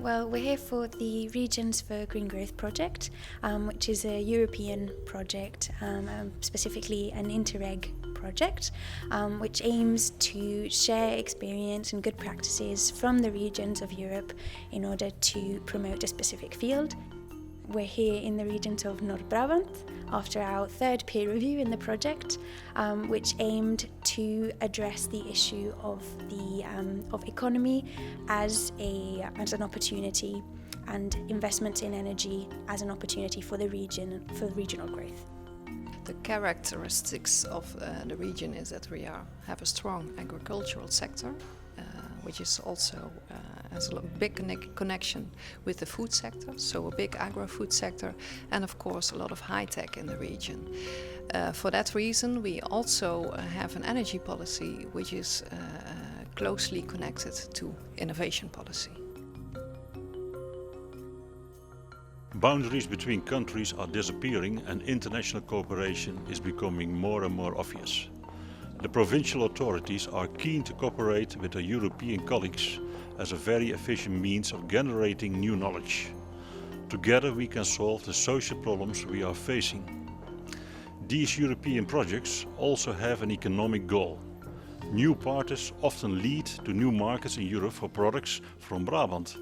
Well, we're here for the Regions4GreenGrowth project, which is a European project, specifically an Interreg project, which aims to share experience and good practices from the regions of Europe in order to promote a specific field. We're here in the regions of Noord-Brabant after our third peer review in the project, which aimed to address the issue of economy as an opportunity and investment in energy as an opportunity for the region, for regional growth. The characteristics of the region is that we have a strong agricultural sector, which is also has a big connection with the food sector, so a big agro-food sector, and of course a lot of high-tech in the region. For that reason, we also have an energy policy which is closely connected to innovation policy. Boundaries between countries are disappearing and international cooperation is becoming more and more obvious. The provincial authorities are keen to cooperate with their European colleagues as a very efficient means of generating new knowledge. Together we can solve the social problems we are facing. These European projects also have an economic goal. New partners often lead to new markets in Europe for products from Brabant.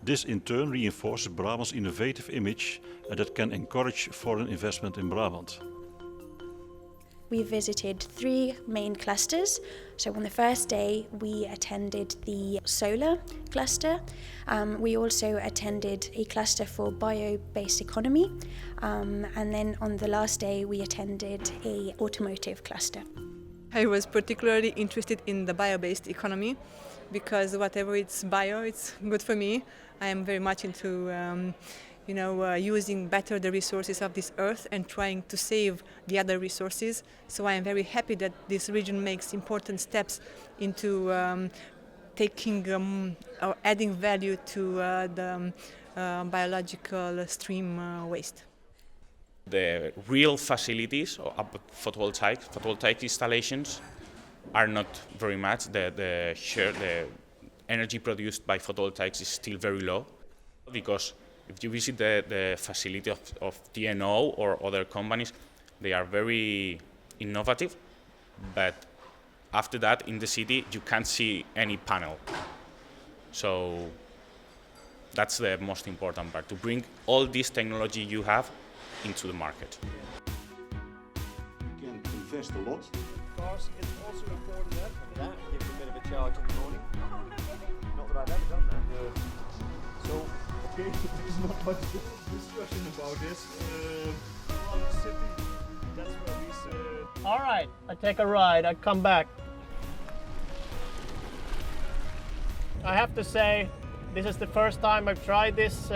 This in turn reinforces Brabant's innovative image and that can encourage foreign investment in Brabant. We visited 3 main clusters. So on the first day we attended the solar cluster. We also attended a cluster for bio-based economy. And then on the last day we attended an automotive cluster. I was particularly interested in the bio-based economy because whatever it's bio, it's good for me. I am very much into using better the resources of this earth and trying to save the other resources. So I am very happy that this region makes important steps into taking or adding value to the biological stream waste. The real facilities of photovoltaic installations are not very much. The energy produced by photovoltaics is still very low, because if you visit the facility of TNO or other companies, they are very innovative, but after that in the city you can't see any panel. So that's the most important part, to bring all this technology you have into the market. You can invest a lot. Of course, it's also important that give a bit of a charge in the morning. Not that I've ever done that. So, okay, there's not much discussion about this. On the city, that's where we say. All right, I take a ride, I come back. I have to say, this is the first time I've tried this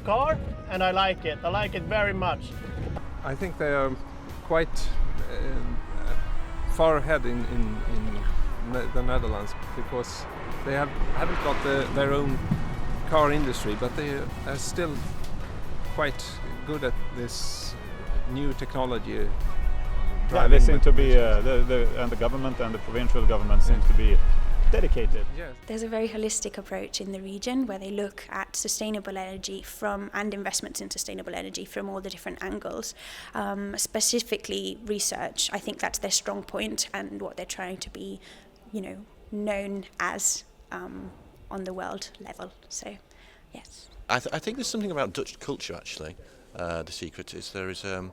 car, and I like it. I like it very much. I think they are quite far ahead in the Netherlands, because they haven't got their own car industry, but they are still quite good at this new technology. Yeah, they seem to be, and the government and the provincial government seems to be dedicated. Yes. There's a very holistic approach in the region where they look at sustainable energy and investments in sustainable energy from all the different angles. Specifically research, I think that's their strong point and what they're trying to be, known as on the world level. So, yes. I think there's something about Dutch culture actually. The secret is there is a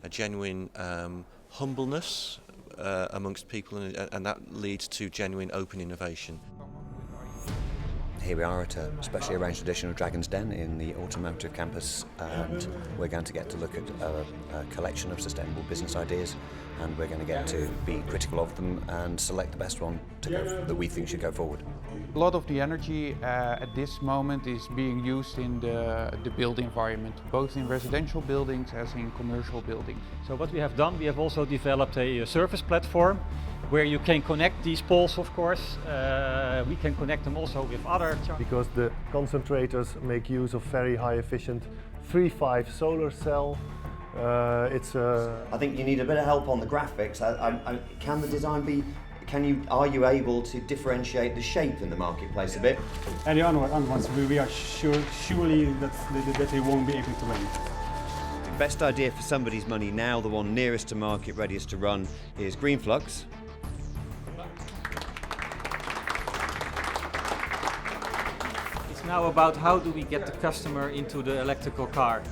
genuine humbleness amongst people, and that leads to genuine open innovation. Here we are at a specially arranged edition of Dragon's Den in the automotive campus, and we're going to get to look at a collection of sustainable business ideas, and we're going to get to be critical of them and select the best one that we think should go forward. A lot of the energy at this moment is being used in the built environment, both in residential buildings as in commercial buildings. So what we have done, we have also developed a service platform where you can connect these poles, of course. We can connect them also with other... Because the concentrators make use of very high efficient 3.5 solar cell. I think you need a bit of help on the graphics. Can the design be Are you able to differentiate the shape in the marketplace a bit? And the other ones, we are surely that they won't be able to win. The best idea for somebody's money now, the one nearest to market, readiest to run, is Green Flux. It's now about how do we get the customer into the electrical car.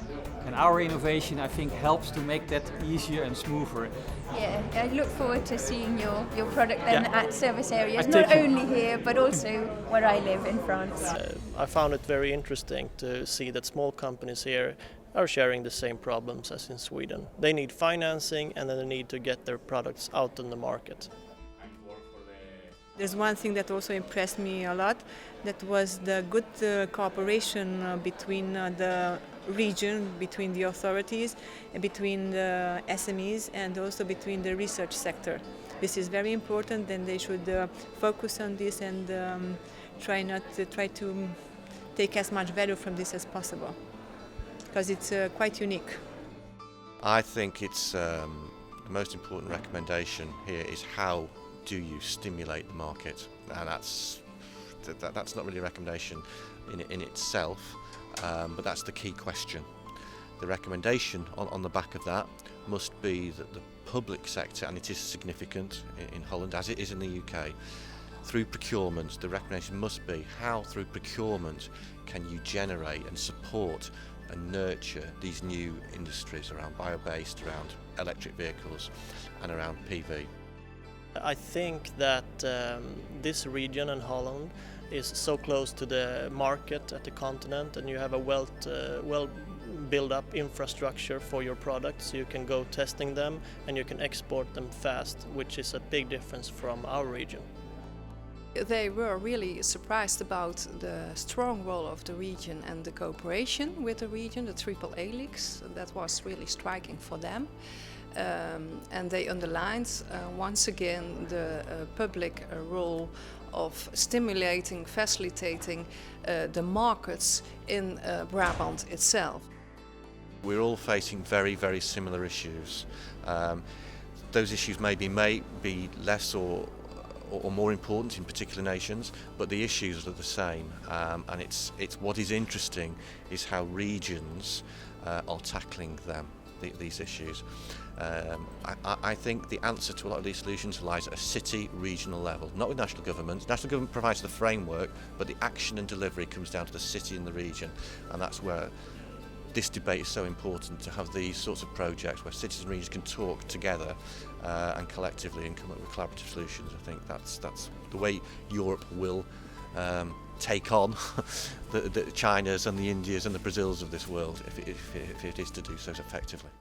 And our innovation, I think, helps to make that easier and smoother. Yeah, I look forward to seeing your product then at service areas, I not only here, but also where I live in France. I found it very interesting to see that small companies here are sharing the same problems as in Sweden. They need financing and then they need to get their products out in the market. There's one thing that also impressed me a lot, that was the good cooperation between the region, between the authorities, between the SMEs and also between the research sector. This is very important and they should focus on this and try to take as much value from this as possible, because it's quite unique. I think it's the most important recommendation here is how do you stimulate the market, and that's not really a recommendation in itself, but that's the key question. The recommendation on the back of that must be that the public sector, and it is significant in Holland as it is in the UK, through procurement, the recommendation must be how through procurement can you generate and support and nurture these new industries around bio-based, around electric vehicles and around PV. I think that this region in Holland is so close to the market at the continent, and you have a well built up infrastructure for your products. You can go testing them and you can export them fast, which is a big difference from our region. They were really surprised about the strong role of the region and the cooperation with the region, the AAA leagues. That was really striking for them. And they underlined once again the public role of stimulating, facilitating the markets in Brabant itself. We're all facing very, very similar issues. Those issues may be less or more important in particular nations, but the issues are the same. And it's what is interesting is how regions are tackling these issues. I think the answer to a lot of these solutions lies at a city, regional level, not with national government. National government provides the framework, but the action and delivery comes down to the city and the region, and that's where this debate is so important, to have these sorts of projects where cities and regions can talk together and collectively and come up with collaborative solutions. I think that's the way Europe will take on the Chinas and the Indias and the Brazils of this world, if it is to do so effectively.